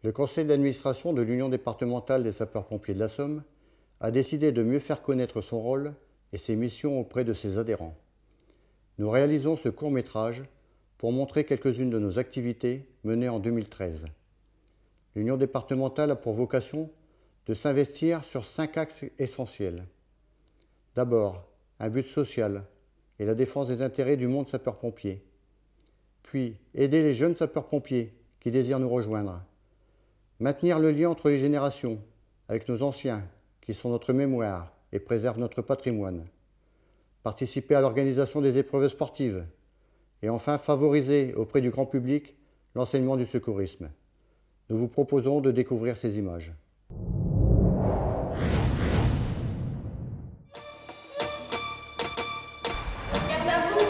Le conseil d'administration de l'Union départementale des sapeurs-pompiers de la Somme a décidé de mieux faire connaître son rôle et ses missions auprès de ses adhérents. Nous réalisons ce court-métrage pour montrer quelques-unes de nos activités menées en 2013. L'Union départementale a pour vocation de s'investir sur 5 axes essentiels. D'abord, un but social et la défense des intérêts du monde sapeur-pompier. Puis, aider les jeunes sapeurs-pompiers qui désirent nous rejoindre. Maintenir le lien entre les générations avec nos anciens qui sont notre mémoire et préservent notre patrimoine. Participer à l'organisation des épreuves sportives. Et enfin, favoriser auprès du grand public l'enseignement du secourisme. Nous vous proposons de découvrir ces images. Garde à vous,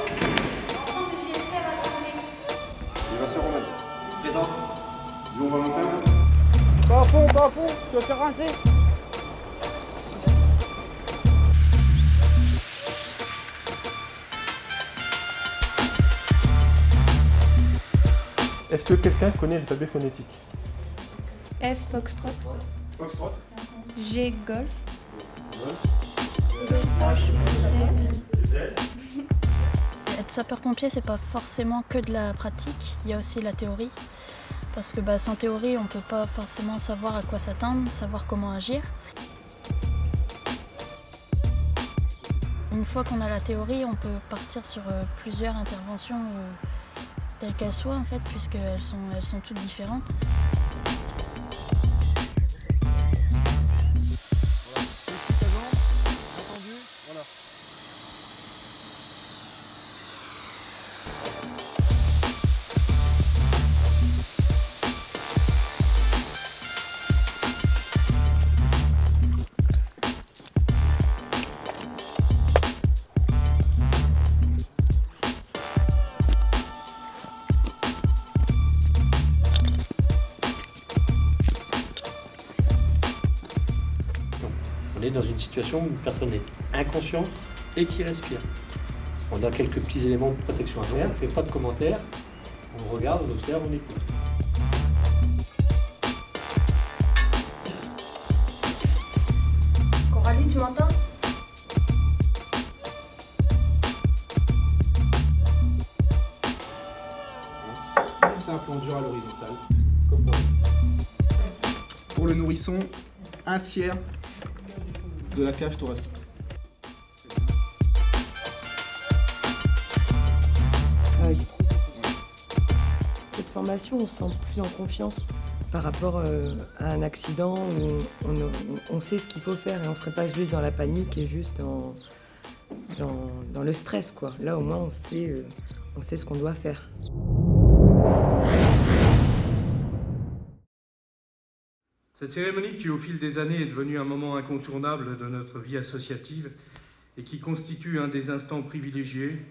enfant de JSP rassemblé. Libération Romaine. Présent. Lyon Valentin. Pas à fond, tu vas faire rincer. Est-ce que quelqu'un connaît l'alphabet phonétique? F Foxtrot, Foxtrot. G Golf, Être sapeur-pompier, c'est pas forcément que de la pratique, il y a aussi la théorie. Parce que sans théorie, on peut pas forcément savoir à quoi s'attendre, savoir comment agir. Une fois qu'on a la théorie, on peut partir sur plusieurs interventions telles qu'elles soient en fait, puisqu'elles sont toutes différentes. On est dans une situation où une personne est inconsciente et qui respire. On a quelques petits éléments de protection à faire, on ne fait pas de commentaires, on regarde, on observe, on écoute. Coralie, tu m'entends? C'est un plan dur à l'horizontale, comme pour Pour le nourrisson, 1/3 de la cage thoracique. Cette formation, on se sent plus en confiance par rapport à un accident où on sait ce qu'il faut faire et on ne serait pas juste dans la panique et juste dans le stress, quoi. Là, au moins, on sait ce qu'on doit faire. Cette cérémonie qui, au fil des années, est devenue un moment incontournable de notre vie associative et qui constitue un des instants privilégiés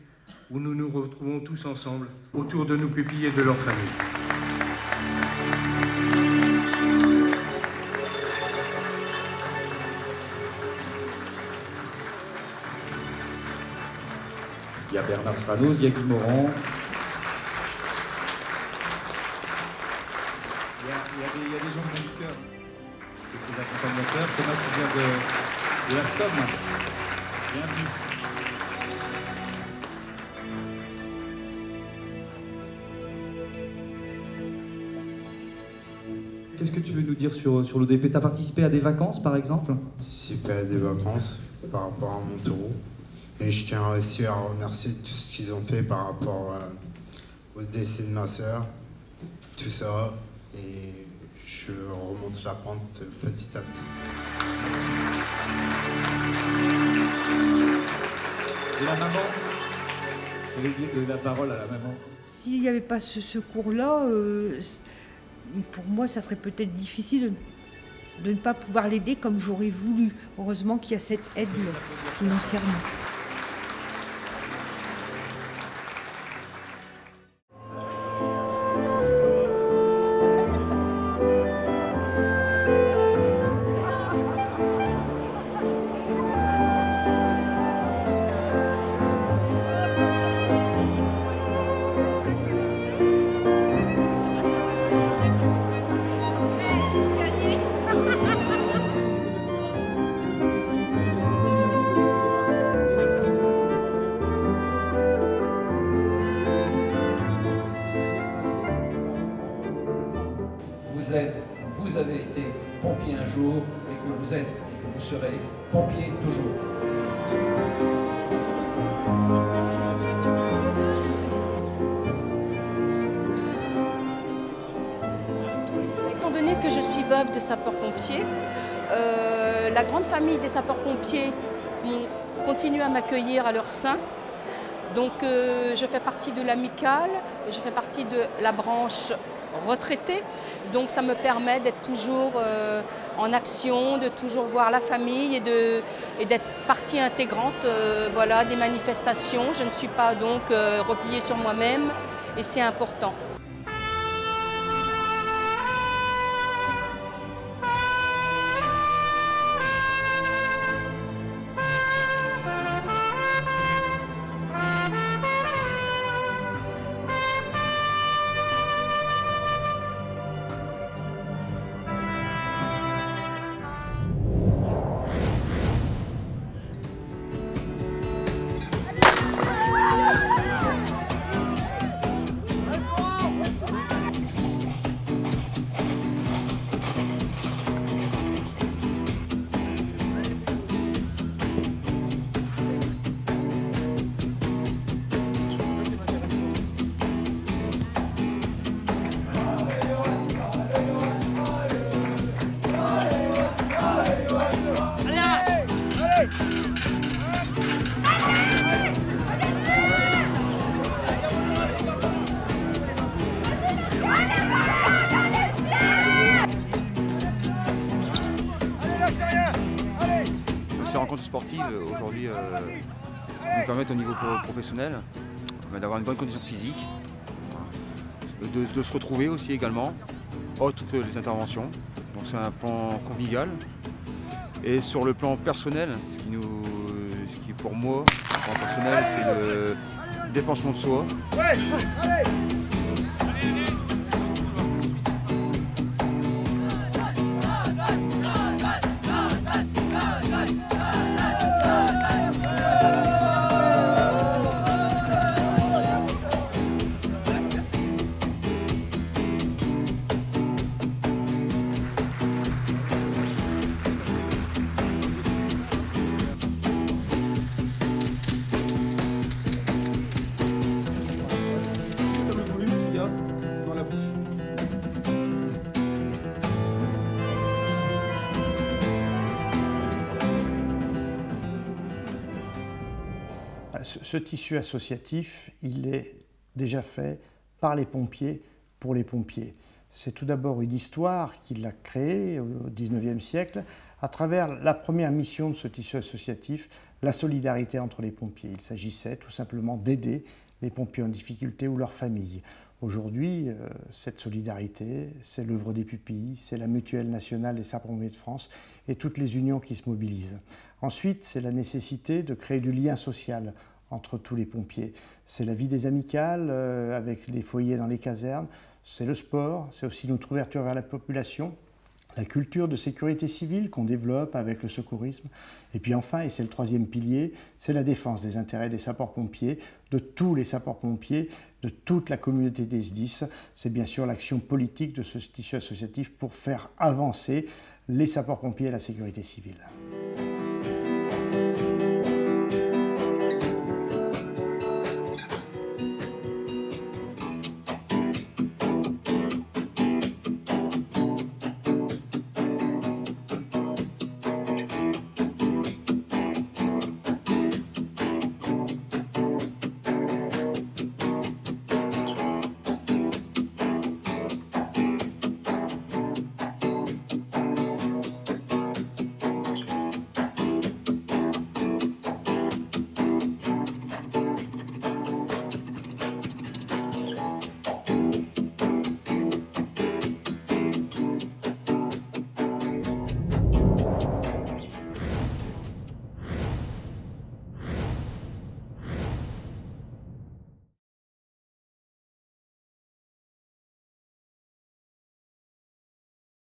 où nous nous retrouvons tous ensemble autour de nos pupilles et de leurs familles. Il y a Bernard Stranos, il y a Guy Morand. Il y a des gens de cœur et ses accompagnateurs. Thomas qui vient de la Somme. Bienvenue. Qu'est-ce que tu veux nous dire sur l'ODP? Tu as participé à des vacances, par exemple? Participé à des vacances par rapport à mon taureau. Et je tiens aussi à remercier tout ce qu'ils ont fait par rapport au décès de ma sœur, tout ça. Et je remonte la pente petit à petit. Et la maman? Je vais donner la parole à la maman. S'il n'y avait pas ce cours-là, pour moi, ça serait peut-être difficile de ne pas pouvoir l'aider comme j'aurais voulu. Heureusement qu'il y a cette aide financièrement. vous êtes, vous avez été pompier un jour et que vous êtes et que vous serez pompier toujours. Étant donné que je suis veuve de sapeurs-pompiers, la grande famille des sapeurs-pompiers continue à m'accueillir à leur sein. Donc je fais partie de l'amicale, je fais partie de la branche retraitée. Donc ça me permet d'être toujours en action, de toujours voir la famille et d'être partie intégrante voilà, des manifestations. Je ne suis pas donc repliée sur moi-même et c'est important. Ces rencontres sportives aujourd'hui nous permettent au niveau professionnel d'avoir une bonne condition physique, de se retrouver aussi également, autre que les interventions. Donc c'est un plan convivial. Et sur le plan personnel, ce qui pour moi, le plan personnel, c'est le dépensement de soi. Ce tissu associatif, il est déjà fait par les pompiers, pour les pompiers. C'est tout d'abord une histoire qu'il a créée au XIXe siècle à travers la première mission de ce tissu associatif, la solidarité entre les pompiers. Il s'agissait tout simplement d'aider les pompiers en difficulté ou leurs familles. Aujourd'hui, cette solidarité, c'est l'œuvre des pupilles, c'est la Mutuelle nationale des sapeurs-pompiers de France et toutes les unions qui se mobilisent. Ensuite, c'est la nécessité de créer du lien social entre tous les pompiers. C'est la vie des amicales avec les foyers dans les casernes, c'est le sport, c'est aussi notre ouverture vers la population, la culture de sécurité civile qu'on développe avec le secourisme. Et puis enfin, et c'est le troisième pilier, c'est la défense des intérêts des sapeurs-pompiers, de tous les sapeurs-pompiers, de toute la communauté des SDIS. C'est bien sûr l'action politique de ce tissu associatif pour faire avancer les sapeurs-pompiers et la sécurité civile.